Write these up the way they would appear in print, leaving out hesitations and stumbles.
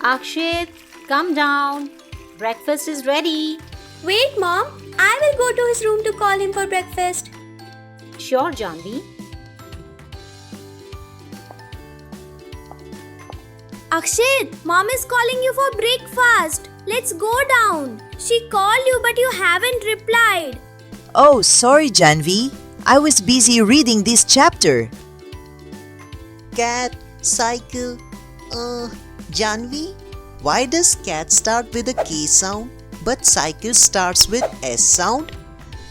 Akshit, come down. Breakfast is ready. Wait, Mom. I will go to his room to call him for breakfast. Sure, Janvi. Akshit, Mom is calling you for breakfast. Let's go down. She called you but you haven't replied. Oh, sorry, Janvi. I was busy reading this chapter. Cat, cycle. Janvi, why does cat start with a K sound but cycle starts with S sound?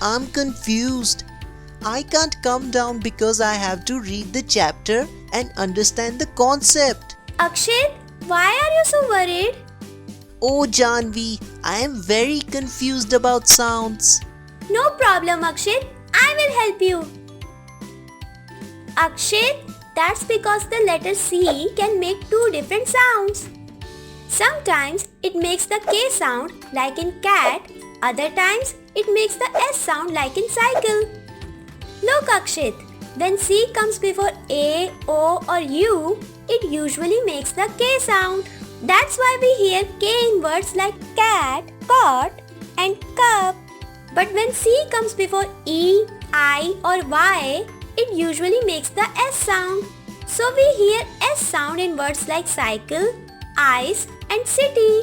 I'm confused. I can't come down because I have to read the chapter and understand the concept. Akshit, why are you so worried? Oh, Janvi, I am very confused about sounds. No problem, Akshit. I will help you. Akshit, that's because the letter C can make two different sounds. Sometimes it makes the K sound like in cat, other times it makes the S sound like in cycle. Look, Akshit, when C comes before A, O or U, it usually makes the K sound. That's why we hear K in words like cat, cot and cup. But when C comes before E, I or Y, it usually makes the S sound. So we hear S sound in words like cycle, ice and city.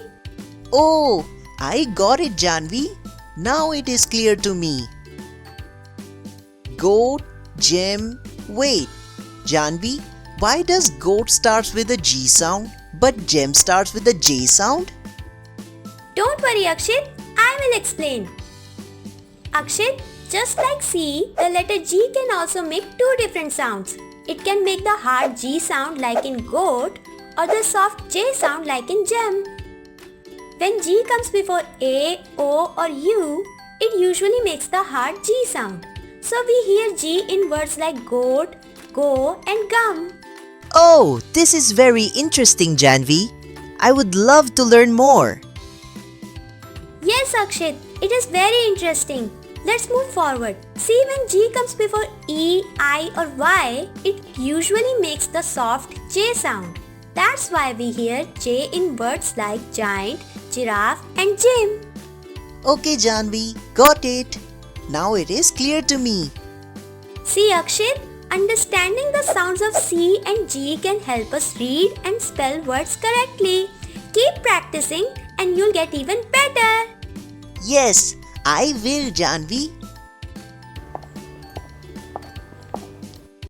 Oh, I got it, Janvi. Now it is clear to me. Goat, gem, wait. Janvi, why does goat starts with a G sound but gem starts with a J sound? Don't worry, Akshit. I will explain. Akshit, just like C, the letter G can also make two different sounds. It can make the hard G sound like in goat or the soft J sound like in gem. When G comes before A, O or U, it usually makes the hard G sound. So we hear G in words like goat, go and gum. Oh, this is very interesting, Janvi. I would love to learn more. Yes, Akshit, it is very interesting. Let's move forward. See, when G comes before E, I or Y, it usually makes the soft J sound. That's why we hear J in words like giant, giraffe and gym. Okay, Janvi, got it. Now it is clear to me. See, Akshit, understanding the sounds of C and G can help us read and spell words correctly. Keep practicing and you'll get even better. Yes, I will, Janvi.